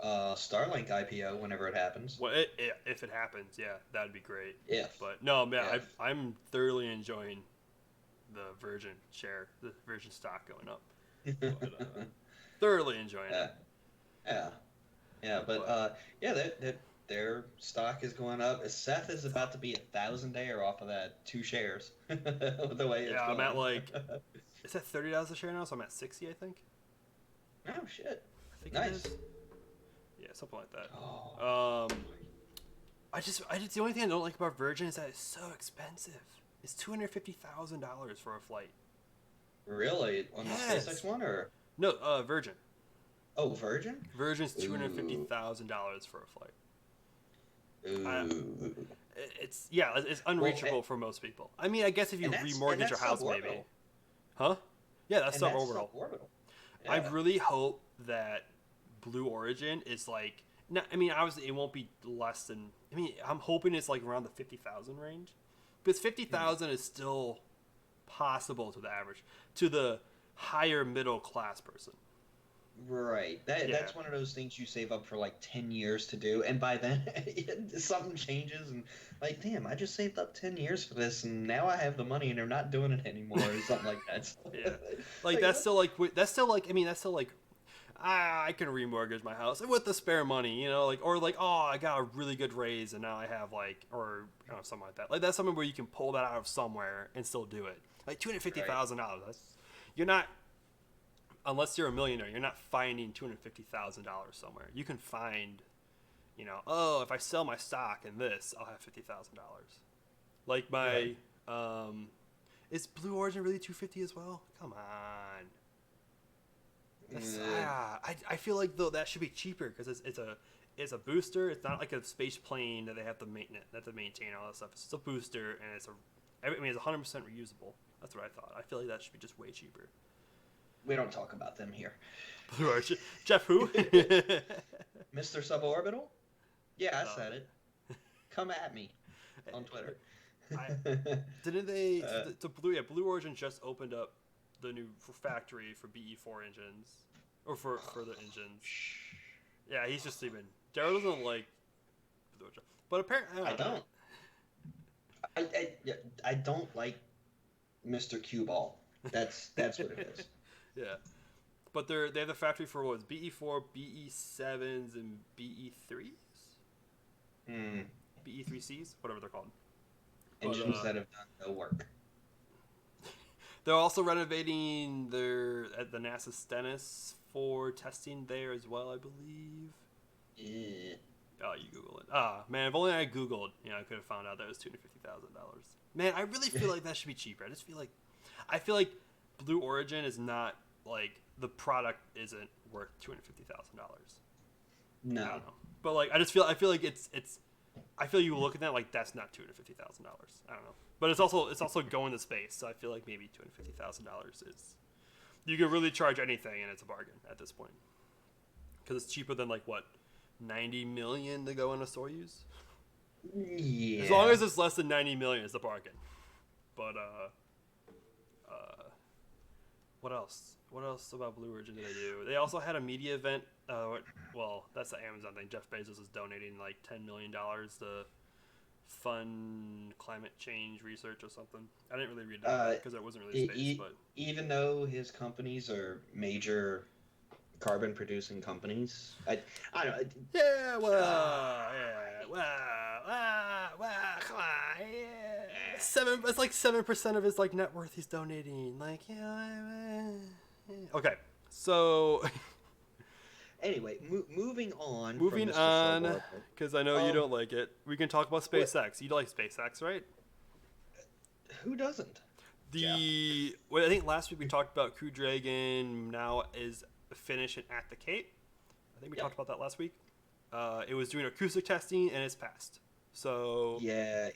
Starlink IPO whenever it happens. Well, if it happens, yeah, that'd be great. Yeah. But no, man, I'm thoroughly enjoying the Virgin stock going up. But, thoroughly enjoying it. Yeah, but their stock is going up. Seth is about to be 1,000-air off of that 2 shares. The way it's going. I'm at like, it's at $30 a share now, so I'm at 60, I think. Oh shit! I think nice. It is. Yeah. Yeah, something like that. Oh, I just the only thing I don't like about Virgin is that it's so expensive. It's $250,000 for a flight. really? On the Yes. SpaceX one or? No, Virgin. Oh, Virgin? Virgin's Ooh, $250,000 for a flight. I, ooh. it's Well, unreachable for most people. I mean, I guess if you and remortgage your that's house, maybe. suborbital, Huh? Yeah, that's and that's suborbital. suborbital. I Yeah. really hope that Blue Origin is like. No, I mean, obviously, it won't be less than. I mean, I'm hoping it's like around the 50,000 range, because Hmm. 50,000 is still possible to the average, to the higher middle class person. Right. Yeah, That's one of those things you save up for like 10 years to do, and by then something changes and like, damn, I just saved up 10 years for this and now I have the money and they're not doing it anymore or something like that. yeah. Like Like, that's still like that's still like I mean that's still like I can remortgage my house with the spare money, like or like oh I got a really good raise and now I have like or something like that. Like that's something where you can pull that out of somewhere and still do it. Like two hundred fifty right. thousand dollars. That's you're not unless you're a millionaire. You're not finding $250,000 somewhere. You can find oh if I sell my stock in this I'll have $50,000. Like Right. my is Blue Origin really 250 as well? Come on. That's Uh, I feel like though that should be cheaper because it's a booster. It's not like a space plane that they have to maintain all that stuff. It's just a booster and I mean it's 100% reusable. That's what I thought. I feel like that should be just way cheaper. we don't talk about them here. Blue Origin, Jeff who? Mr. Suborbital? Yeah, I Oh said it. Come at me on man, Twitter. I didn't they uh, Blue Origin just opened up the new factory for BE4 engines or for the engines. Yeah, he's just even. Daryl doesn't like Blue Origin, but apparently I I don't know. don't. Yeah, I don't like Mr. Cue Ball. That's what it is. Yeah, but they have the factory for what was BE4, BE7s, and BE3s, Hmm. BE3Cs, whatever they're called. But Engines that have done no work. they're also renovating their at the NASA Stennis for testing there as well, I believe. Eh. Oh, you Google it. Ah, man, if only I Googled, I could have found out that it was $250,000. Man, I really feel like that should be cheaper. I feel like Blue Origin is not like the product isn't worth $250,000. I No. don't know, but like I feel like I feel you look at that like that's not $250,000. I don't know, but it's also going to space, so I feel like maybe $250,000 is you can really charge anything and it's a bargain at this point because it's cheaper than like what 90 million to go in a Soyuz. As long Yeah. as it's less than 90 million, it's a bargain. But what else? What else about Blue Origin did they do? They also had a media event. Well, that's the Amazon thing. Jeff Bezos is donating like $10 million to fund climate change research or something. I didn't really read that Uh, because it wasn't really e- space, e- but Even though his companies are major carbon producing companies, I don't know. yeah, Uh, come on, yeah. Seven. It's like 7% of his like net worth he's donating. Like, okay, so anyway, moving on from moving Mr. on, Suborbital. because I know you Um, don't like it. We can talk about what? SpaceX. You like SpaceX, right? Who doesn't? Jeff. I think last week we talked about Crew Dragon. Now is finishing at the Cape. I think we Yep. talked about that last week. It was doing acoustic testing and it's passed. So Yeah,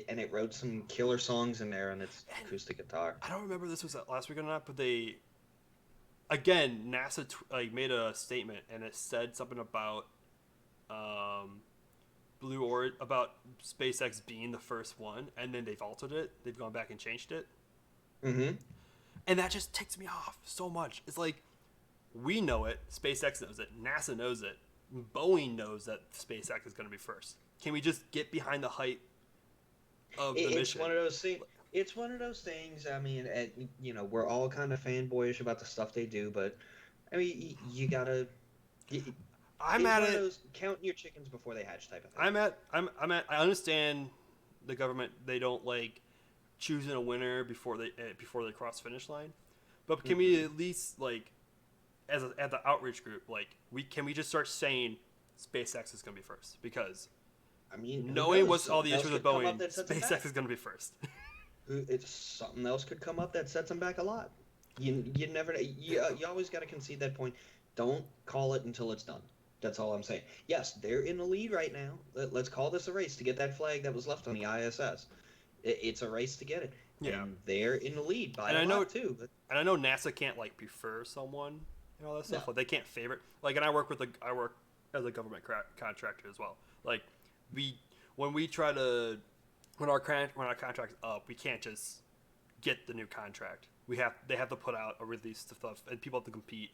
and it wrote some killer songs in there on its and acoustic guitar. I don't remember if this was last week or not, but they again NASA made a statement and it said something about um, about SpaceX being the first one, and then they've altered it. They've gone back and changed it, Mm-hmm. and that just ticks me off so much. It's like we know it, SpaceX knows it, NASA knows it, Boeing knows that SpaceX is going to be first. Can we just get behind the hype of the It's mission? one of those things. It's one of those things. I mean, we're all kind of fanboyish about the stuff they do, but I mean, you gotta. I'm It's at one of it. those counting your chickens before they hatch type of thing. I understand the government. They don't like choosing a winner before they cross the finish line. But can we Mm-mm. at least like as the outreach group like we just start saying SpaceX is going to be first because I mean, who knowing knows? what's all the Something else issues with could come Boeing, up that sets them SpaceX back. is going to be first. It's something else could come up that sets them back a lot. You never you always got to concede that point. Don't call it until it's done. That's all I'm saying. Yes, they're in the lead right now. Let's call this a race to get that flag that was left on the ISS. It's a race to get it, Yeah, and they're in the lead by and a I know, lot too. and I know NASA can't like prefer someone and all that stuff. No. Like they can't favorite. Like, and I work as a government contractor as well. Like we when we try to when our contract's up, we can't just get the new contract. They have to put out a release of stuff, and people have to compete.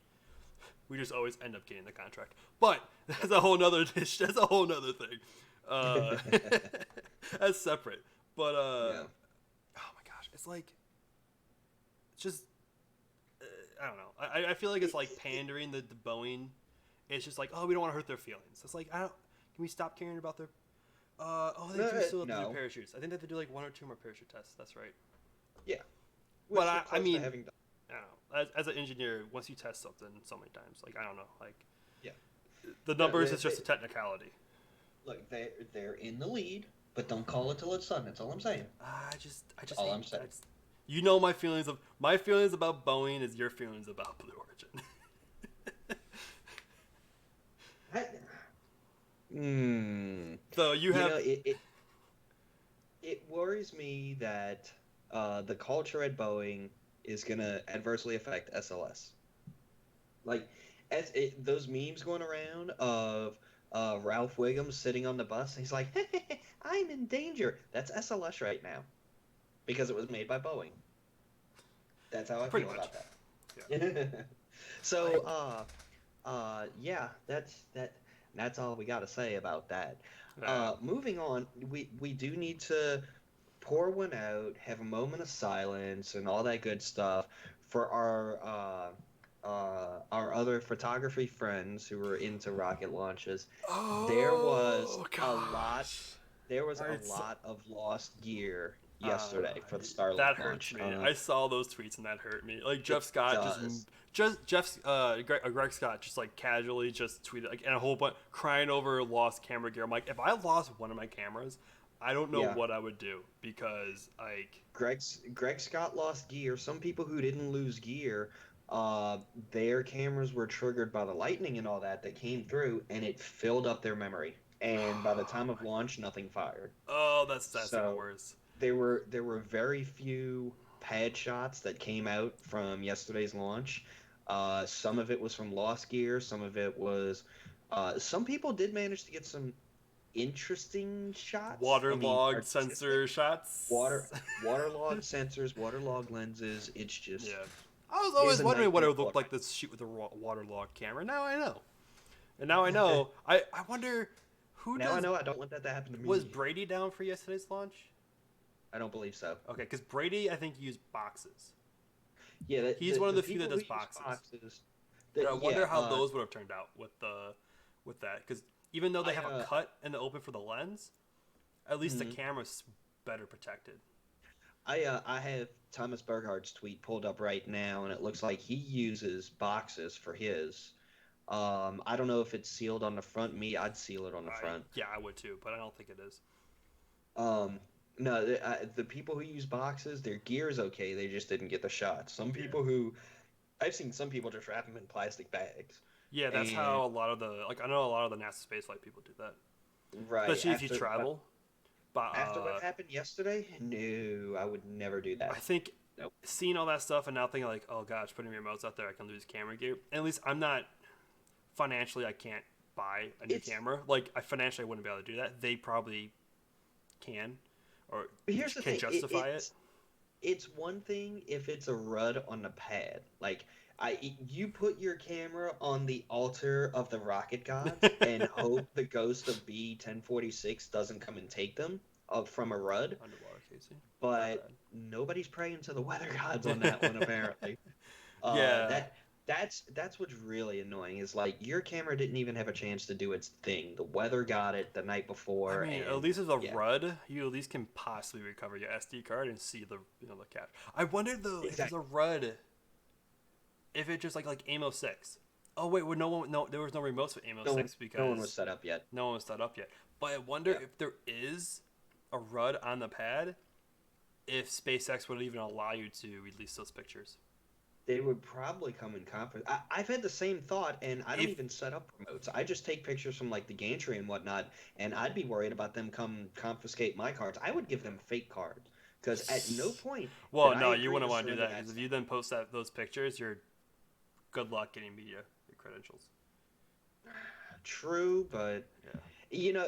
We just always end up getting the contract, but that's a whole nother dish. That's a whole nother thing. That's separate. But Yeah. oh my gosh, it's like it's just I don't know. I feel like it's like pandering the Boeing. It's just like, oh, we don't want to hurt their feelings. It's like, can we stop caring about their? They do still have to do parachutes. I think they have to do like 1 or 2 more parachute tests. That's right. Yeah. But I mean, having done. I don't know. As an engineer, once you test something so many times, like I don't know, like Yeah. the numbers is just a technicality. Look, they're in the lead, but don't call it till it's done. That's all I'm saying. I just all I'm saying. You know my feelings about Boeing is your feelings about Blue Origin. So you have. Know, it worries me that the culture at Boeing is gonna adversely affect SLS. Like, those memes going around of Ralph Wiggum sitting on the bus, and he's like, "I'm in danger." That's SLS right now, because it was made by Boeing. That's how I feel about that. Yeah. So, yeah, that's all we got to say about that. Moving on, we do need to pour one out, have a moment of silence, and all that good stuff for our other photography friends who were into rocket launches. There was a lot of lost gear yesterday for the Starlink that launch. hurts me. I saw those tweets and that hurt me. Like Jeff Scott Greg Scott just like casually just tweeted like and a whole bunch crying over lost camera gear. I'm like, if I lost one of my cameras, I don't know what I would do because like Greg Scott lost gear. Some people who didn't lose gear, their cameras were triggered by the lightning and all that came through, and it filled up their memory. And by the time of launch, nothing fired. Oh, that's even worse. There were very few pad shots that came out from yesterday's launch. Some of it was from lost gear. Some of it was. Some people did manage to get some interesting shots. Waterlogged sensor shots. Waterlogged sensors, waterlogged lenses. It's just. Yeah. I was always wondering what it would look like to shoot with a waterlogged camera. Now I know. And now I know. I wonder who. Now I know. I don't want that to happen to me. Was Brady down for yesterday's launch? I don't believe so. Okay, because Brady, I think, used boxes. Yeah, he's one of the few that does boxes. I wonder how those would have turned out with that, because even though they have a cut in the open for the lens, at least the camera's better protected. I have Thomas Berghardt's tweet pulled up right now, and it looks like he uses boxes for his. I don't know if it's sealed on the front. I'd seal it on the front. Yeah, I would too, but I don't think it is. No, the people who use boxes, their gear's okay. They just didn't get the shot. I've seen some people just wrap them in plastic bags. Yeah, that's how a lot of I know a lot of the NASA spaceflight people do that. Right. Especially if you travel. But after what happened yesterday, no, I would never do that. I think seeing all that stuff and now thinking like, oh gosh, putting remotes out there, I can lose camera gear. At least I'm not financially, I can't buy a new camera. Like, I financially wouldn't be able to do that. They probably can. Or can justify it. It's one thing if it's a RUD on the pad. Like, you put your camera on the altar of the rocket gods and hope the ghost of B-1046 doesn't come and take them from a RUD. Underwater casing. But nobody's praying to the weather gods on that one, apparently. That's what's really annoying is like your camera didn't even have a chance to do its thing. The weather got it the night before. I mean, at least as a RUD, you at least can possibly recover your SD card and see the the capture. I wonder though if it's a RUD, if it just like AIM 06, Oh wait, well, there was no remotes for Amo No one, 6 no one was because set up yet. no one was set up yet. But I wonder Yeah. if there is a RUD on the pad, if SpaceX would even allow you to release those pictures. They would probably come in conference. I've had the same thought, and I don't If even set up remotes. I just take pictures from like the gantry and whatnot, and I'd be worried about them come confiscate my cards. I would give them fake cards because at no point did well, I no, you agree to wouldn't want to do surrender that that because if stuff. you then post those pictures, you're good luck getting media credentials. True, but Yeah.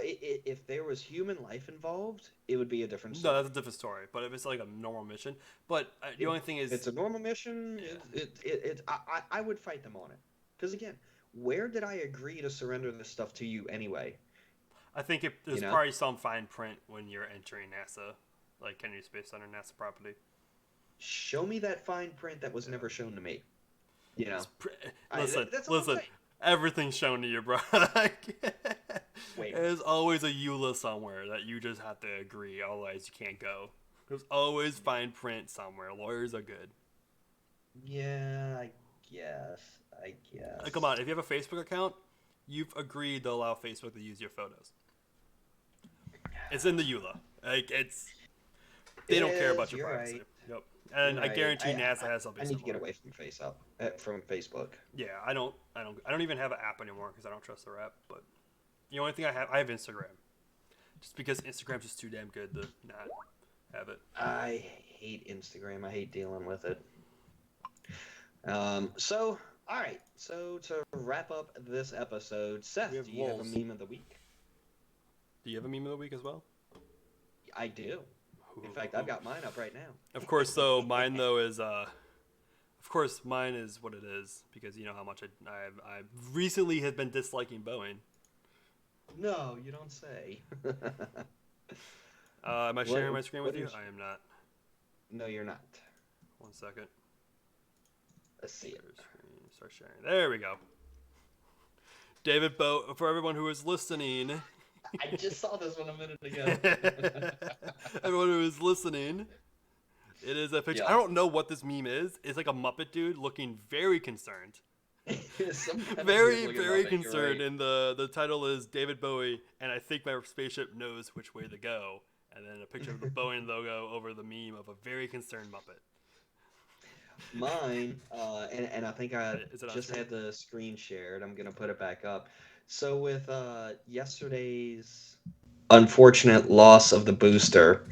if there was human life involved, it would be a different No, that's story. a different story. But if it's like a normal mission, but the If only thing is, it's a normal mission, yeah, I would fight them on it. Because again, where did I agree to surrender this stuff to you anyway? I think You there's know, probably some fine print when you're entering NASA, like Kennedy Space Center, NASA property. show me that fine print that was Yeah. never shown to me. You know, Listen, that's all I'm listen. saying. Everything's shown to you, bro. Wait, There's always a EULA somewhere that you just have to agree, otherwise you can't go. There's always fine print somewhere. Lawyers are good. yeah, I guess, I Come guess. on, if you have a Facebook account, you've agreed to allow Facebook to use your photos. It's in the EULA. Like they It don't care about is. your You're privacy. right. Yep. You're And I right. guarantee NASA has something I need to get similar. away from Facebook. Yeah, I don't even have an app anymore because I don't trust their app. But the only thing I have Instagram, just because Instagram's just too damn good to not have it. I hate Instagram. I hate dealing with it. All right. So to wrap up this episode, We Seth, have do you have a lulls. meme of the week? Do you have a meme of the week as well? I do. In fact, I've got mine up right now. Of course, though mine though is of course mine is what it is because you know how much I recently have been disliking Boeing. No, you don't say. Am I What? sharing my screen with What you? is? I am not. No, you're not. 1 second. Let's see it. Share screen. Start sharing. There we go. David Bow. For everyone who is listening, I just saw this one a minute ago. everyone who is listening, it is a picture. Yeah. I don't know what this meme is. It's like a Muppet dude looking very concerned. Some kind of Very, weird-looking very Muppet, you're concerned. right. And the title is David Bowie, and I think my spaceship knows which way to go. And then a picture of the Boeing logo over the meme of a very concerned Muppet. Mine, and I think I Is it on just screen? had the screen shared. I'm gonna put it back up. So with yesterday's unfortunate loss of the booster,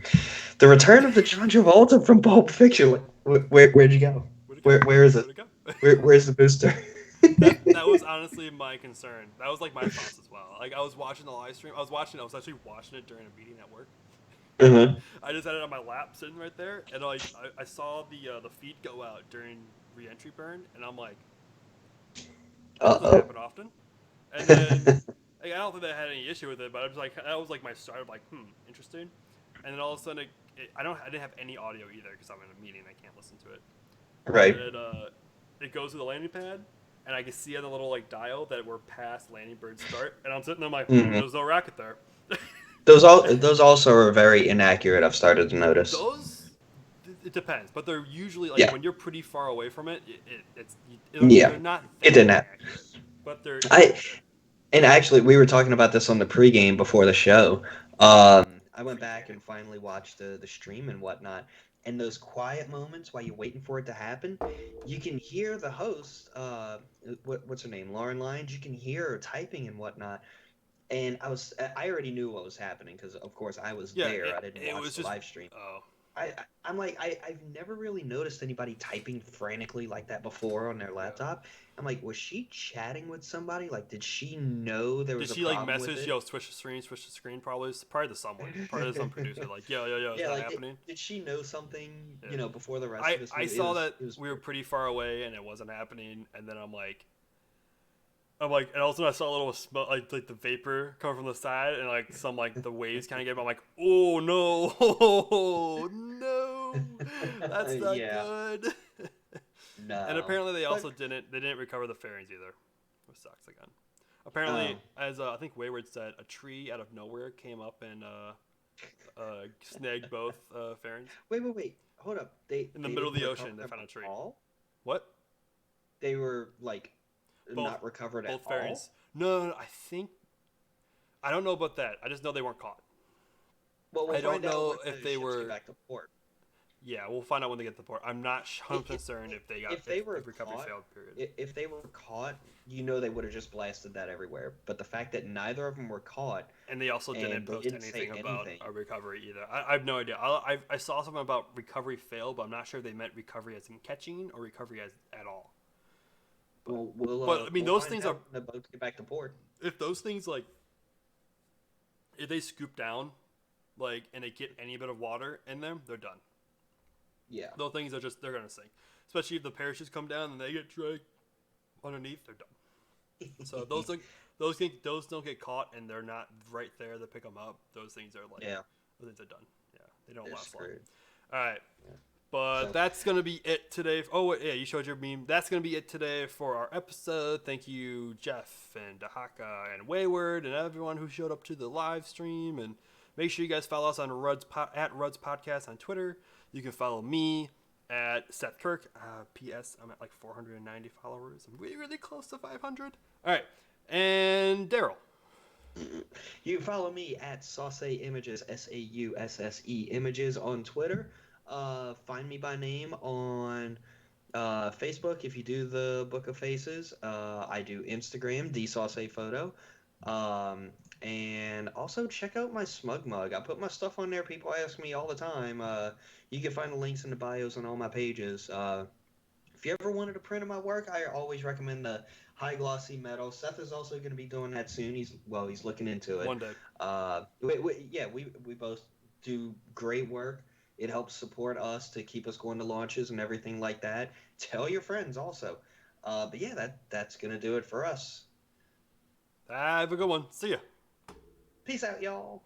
the return of the John Travolta from Pulp Fiction. Where'd you go? Where'd it go? Where is it? Where'd it go? Where's the booster? That was honestly my concern. That was like my thoughts as well. Like I was watching the live stream. I was actually watching it during a meeting at work. Uh-huh. I just had it on my lap sitting right there, and I saw the feed go out during re-entry burn, and I'm like, that doesn't happen often. And then like, I don't think that I had any issue with it, but I was like, that was like my start of like, interesting. And then all of a sudden, I didn't have any audio either because I'm in a meeting. I can't listen to it. Right. It goes to the landing pad, and I can see on the little like dial that we're past landing bird start, and I'm sitting there like, there's no rocket there. Those also are very inaccurate. I've started to notice. Those, it depends, but they're usually like Yeah. when you're pretty far away from it, Yeah. they're not It that didn't happen. accurate, but they're And actually, we were talking about this on the pregame before the show. I went back and finally watched the stream and whatnot. And those quiet moments while you're waiting for it to happen, you can hear the host, what's her name, Lauren Lyons. You can hear her typing and whatnot. And I already knew what was happening because, of course, I was there. I didn't watch the live stream. Oh, I'm like, I've never really noticed anybody typing frantically like that before on their laptop. I'm like, was she chatting with somebody? Like, did she know there was did a she like problem with message, it? yo, switch the screen? Probably to someone, probably to some producer, like, yo, it's Yeah, not like, happening. did she know something, Yeah. before the rest of us knew? I saw that it was we were pretty far away and it wasn't happening, and then I'm like, and also I saw a little smoke, like the vapor coming from the side, and like some like the waves kind of get. I'm like, oh no, no, that's not Yeah. good. No. And apparently they But- also didn't recover the fairings either, which sucks again. Apparently, as I think Wayward said, a tree out of nowhere came up and snagged both fairings. Wait. Hold up. In the middle of the ocean, they found a tree. All? What? They were like both not recovered at both all? fairies. No, I think I don't know about that. I just know they weren't caught. Well, we'll I don't find out know when if the they ships get were. back to port. Yeah, we'll find out when they get to the port. I'm not I- 100% certain if they got If they were if recovery caught, failed. Period. if they were caught, they would have just blasted that everywhere. But the fact that neither of them were caught And they also didn't and they post didn't say anything about anything, a recovery either. I have no idea. I saw something about recovery fail, but I'm not sure if they meant recovery as in catching or recovery as at all. But I mean we'll those find things are out when the boats get back to port. if those things like if they scoop down like and they get any bit of water in them, they're done. Yeah, Those things are just they're gonna sink. Especially if the parachutes come down and they get dragged underneath, they're done. So those don't get caught and they're not right there to pick them up. Those things are like yeah, those things are done. Yeah, they don't they're last long. screwed. All right. Yeah. But So that's gonna be it today. Oh wait, yeah, you showed your meme. That's gonna be it today for our episode. Thank you, Jeff and Dahaka and Wayward and everyone who showed up to the live stream. And make sure you guys follow us on at Ruds Podcast on Twitter. You can follow me at Seth Kirk. P.S. I'm at like 490 followers. I'm really close to 500. All right, and Daryl. you can follow me at Sauce Images, SAUSSE Images on Twitter. Find me by name on Facebook if you do the Book of Faces. I do Instagram, the Sauce Photo. And also check out my Smug Mug. I put my stuff on there. People ask me all the time. You can find the links in the bios on all my pages. If you ever wanted a print of my work, I always recommend the high glossy metal. Seth is also going to be doing that soon. He's looking into it. One day. We both do great work. It helps support us to keep us going to launches and everything like that. Tell your friends also. But yeah, that's going to do it for us. Have a good one. See ya. Peace out, y'all.